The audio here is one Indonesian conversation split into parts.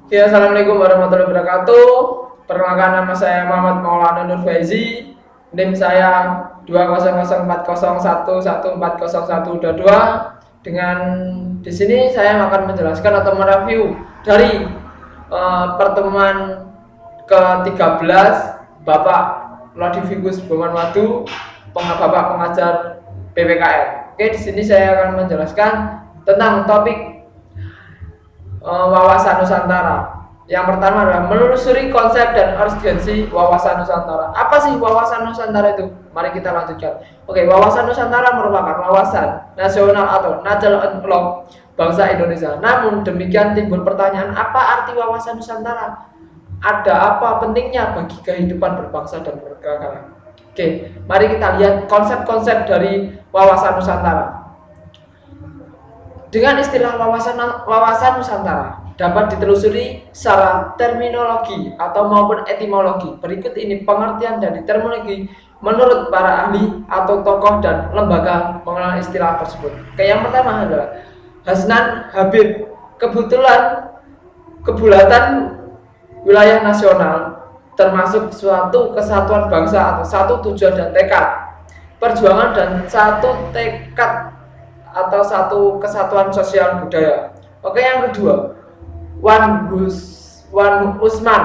Ya, assalamualaikum warahmatullahi wabarakatuh. Perkenalkan, nama saya Muhammad Maulana Nur Faizi. NIM saya 200401141140122. Dengan di sini saya akan menjelaskan atau mereview dari pertemuan ke-13 Bapak Lodivigus Bomanwadu, Bapak pengajar PPKN. Oke, di sini saya akan menjelaskan tentang topik wawasan Nusantara. Yang pertama adalah menelusuri konsep dan urgensi wawasan Nusantara. Apa sih wawasan Nusantara itu? Mari kita lanjutkan. Oke, wawasan Nusantara merupakan wawasan nasional atau national outlook bangsa Indonesia. Namun demikian timbul pertanyaan, apa arti wawasan Nusantara? Ada apa pentingnya bagi kehidupan berbangsa dan bernegara? Oke, mari kita lihat konsep-konsep dari wawasan Nusantara. Dengan istilah wawasan Nusantara dapat ditelusuri secara terminologi atau maupun etimologi. Berikut ini pengertian dari terminologi menurut para ahli atau tokoh dan lembaga mengenal istilah tersebut. Yang pertama adalah Hasnan Habib, kebulatan wilayah nasional termasuk suatu kesatuan bangsa atau satu tujuan dan tekad perjuangan dan satu tekad atau satu kesatuan sosial budaya. Oke, yang kedua, Wan Usman,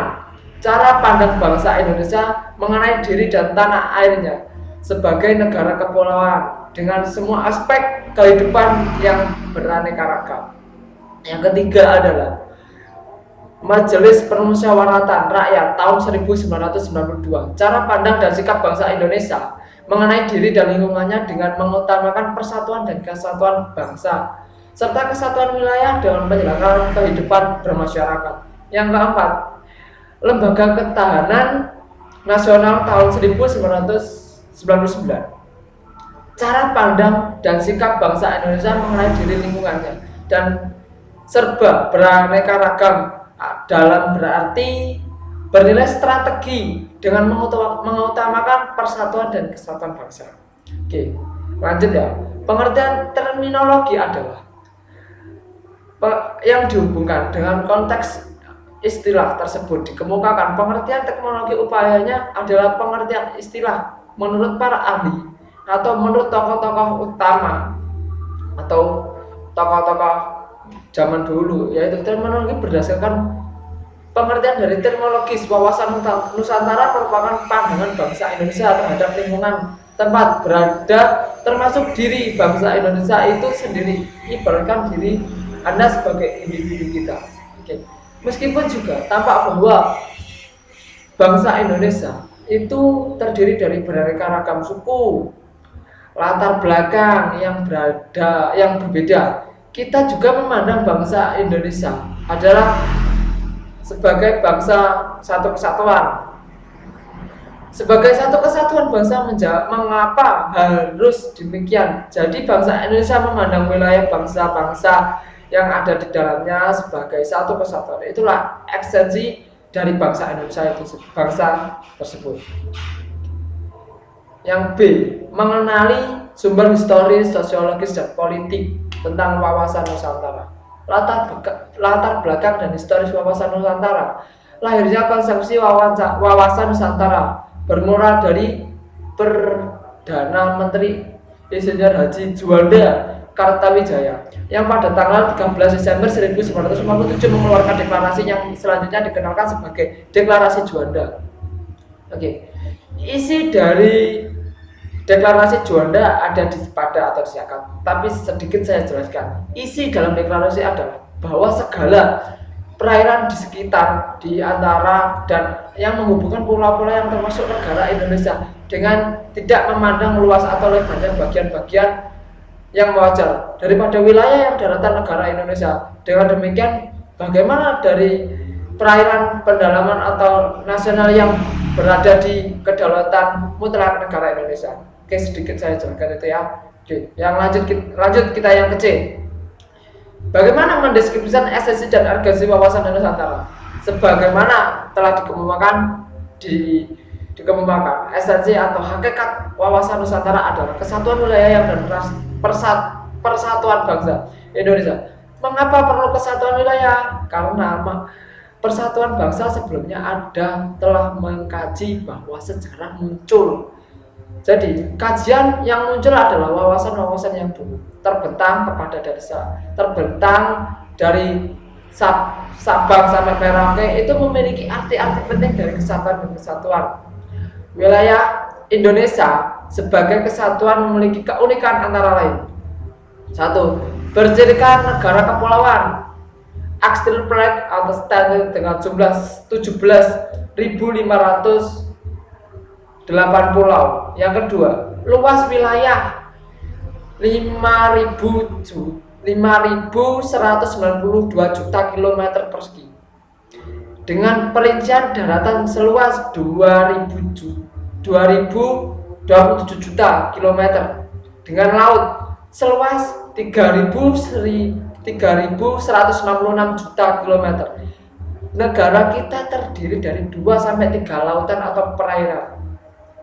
cara pandang bangsa Indonesia mengenai diri dan tanah airnya sebagai negara kepulauan dengan semua aspek kehidupan yang beraneka ragam. Yang ketiga adalah Majelis Permusyawaratan Rakyat tahun 1992, cara pandang dan sikap bangsa Indonesia mengenai diri dan lingkungannya dengan mengutamakan persatuan dan kesatuan bangsa serta kesatuan wilayah dalam penyelenggaraan kehidupan bermasyarakat. Yang keempat, Lembaga Ketahanan Nasional tahun 1999, cara pandang dan sikap bangsa Indonesia mengenai diri lingkungannya dan serba beraneka ragam dalam berarti bernilai strategi dengan mengutamakan persatuan dan kesatuan bangsa. Oke, lanjut ya. Pengertian terminologi adalah yang dihubungkan dengan konteks istilah tersebut dikemukakan. Pengertian teknologi upayanya adalah pengertian istilah menurut para ahli atau menurut tokoh-tokoh utama atau tokoh-tokoh zaman dulu, yaitu terminologi berdasarkan pengertian dari terminologis. Wawasan Nusantara merupakan pandangan bangsa Indonesia terhadap lingkungan tempat berada, termasuk diri bangsa Indonesia itu sendiri. Ibaratkan diri Anda sebagai individu kita. Oke. Meskipun juga tampak bahwa bangsa Indonesia itu terdiri dari beraneka ragam suku, latar belakang yang berbeda, kita juga memandang bangsa Indonesia adalah sebagai bangsa satu kesatuan. Sebagai satu kesatuan bangsa, mengapa harus demikian? Jadi bangsa Indonesia memandang wilayah bangsa-bangsa yang ada di dalamnya sebagai satu kesatuan. Itulah esensi dari bangsa Indonesia itu, bangsa tersebut. Yang B, mengenali sumber historis, sosiologis, dan politik tentang wawasan Nusantara. Latar belakang dan historis wawasan Nusantara. Lahirnya konsepsi wawasan Nusantara bermula dari Perdana Menteri Insinyur Haji Juanda Kartawijaya yang pada tanggal 13 Desember 1957 mengeluarkan deklarasi yang selanjutnya dikenalkan sebagai Deklarasi Juanda. Oke. Isi dari deklarasi Juanda ada atau disiakan, tapi sedikit saya jelaskan. Isi dalam deklarasi adalah bahwa segala perairan di sekitar, di antara dan yang menghubungkan pulau-pulau yang termasuk negara Indonesia dengan tidak memandang luas atau lebarnya bagian-bagian yang wajar daripada wilayah yang daratan negara Indonesia. Dengan demikian, bagaimana dari perairan pendalaman atau nasional yang berada di kedaulatan mutlak negara Indonesia. Oke, sedikit saya jelaskan itu ya. Oke, yang lanjut kita yang kecil. Bagaimana mendeskripsikan esensi dan urgensi wawasan Nusantara? Sebagaimana telah dikemukakan, esensi atau hakikat wawasan Nusantara adalah kesatuan wilayah dan persatuan bangsa Indonesia. Mengapa perlu kesatuan wilayah? Karena Persatuan bangsa sebelumnya telah mengkaji bahwa sejarah muncul. Jadi kajian yang muncul adalah wawasan-wawasan yang terbentang dari Sabang sampai Merauke itu memiliki arti-arti penting dari kesatuan dan kesatuan. Wilayah Indonesia sebagai kesatuan memiliki keunikan antara lain. 1. Bercirikan negara kepulauan. Archipelago atau standar dengan jumlah 17.508 pulau. Yang kedua, luas wilayah 5.192 juta kilometer persegi dengan perincian daratan seluas 2.027 juta kilometer dengan laut seluas 3.166 juta kilometer. Negara kita terdiri dari 2-3 lautan atau perairan.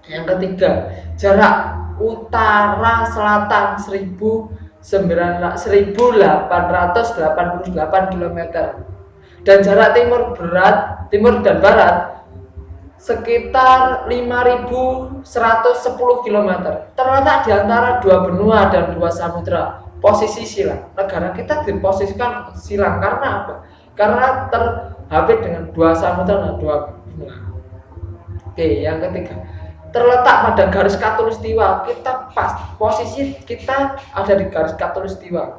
Yang ketiga, jarak utara selatan 1.888 km dan jarak timur dan barat sekitar 5.110 km. Terletak di antara 2 benua dan 2 samudra. Posisi silang. Negara kita diposisikan silang karena apa? Karena terhabis dengan 2 samudra dan 2 benua. Oke, yang ketiga, terletak pada garis khatulistiwa. Posisi kita ada di garis khatulistiwa.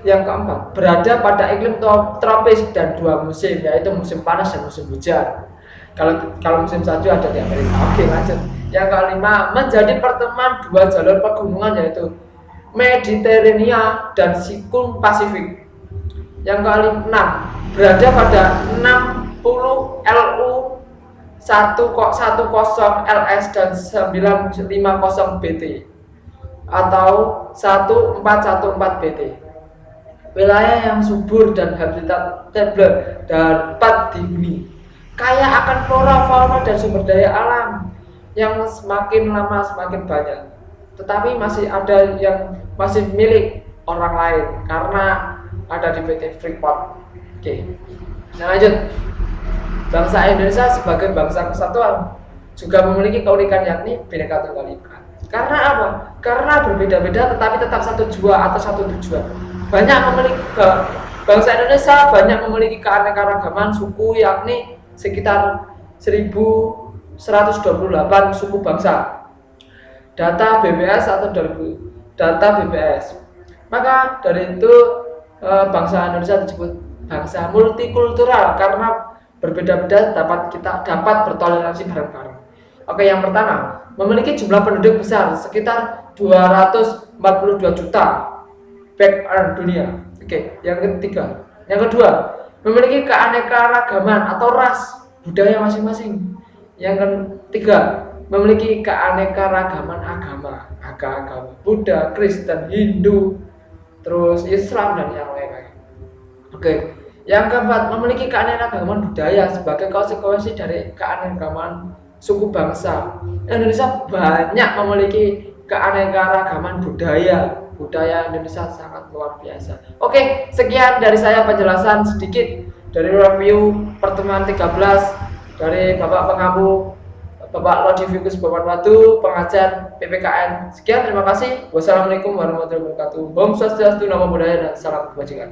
Yang keempat, berada pada iklim tropis dan 2 musim, yaitu musim panas dan musim hujan. Kalau musim salju ada di Amerika. Oke, lanjut. Yang kelima, menjadi pertemuan 2 jalur pegunungan, yaitu Mediterania dan Sikun Pasifik. Yang keenam, berada pada 60 LU 110 LS dan 950 BT atau 1414 BT. Wilayah yang subur dan habitat dapat dihuni, kaya akan flora, fauna dan sumber daya alam yang semakin lama semakin banyak. Tetapi masih ada yang masih milik orang lain karena ada di PT Freeport. Oke. Nah, lanjut. Bangsa Indonesia sebagai bangsa kesatuan juga memiliki keunikan yakni Bhinneka Tunggal Ika. Karena apa? Karena berbeda-beda tetapi tetap satu jua atau satu tujuan. Bangsa Indonesia banyak memiliki keanekaragaman suku yakni sekitar 1.128 suku bangsa. Data BPS atau data BPS. Maka dari itu bangsa Indonesia disebut bangsa multikultural karena berbeda-beda dapat bertoleransi bareng-bareng. Oke, yang pertama, memiliki jumlah penduduk besar sekitar 242 juta background dunia. Oke, yang ketiga. Yang kedua, memiliki keanekaragaman atau ras budaya masing-masing. Yang ketiga, memiliki keanekaragaman agama Buddha, Kristen, Hindu, terus Islam dan yang lain-lain. Oke. Yang keempat, memiliki keanekaragaman budaya sebagai konsekuensi dari keanekaragaman suku bangsa. Indonesia banyak memiliki keanekaragaman budaya. Budaya Indonesia sangat luar biasa. Oke, sekian dari saya penjelasan sedikit dari review pertemuan 13 dari Bapak Pengamu, Bapak Lodivikus Bawanwatu, pengajar PPKN. Sekian, terima kasih. Wassalamualaikum warahmatullahi wabarakatuh. Om Swastiastu, Namo Buddhaya, dan salam kebajikan.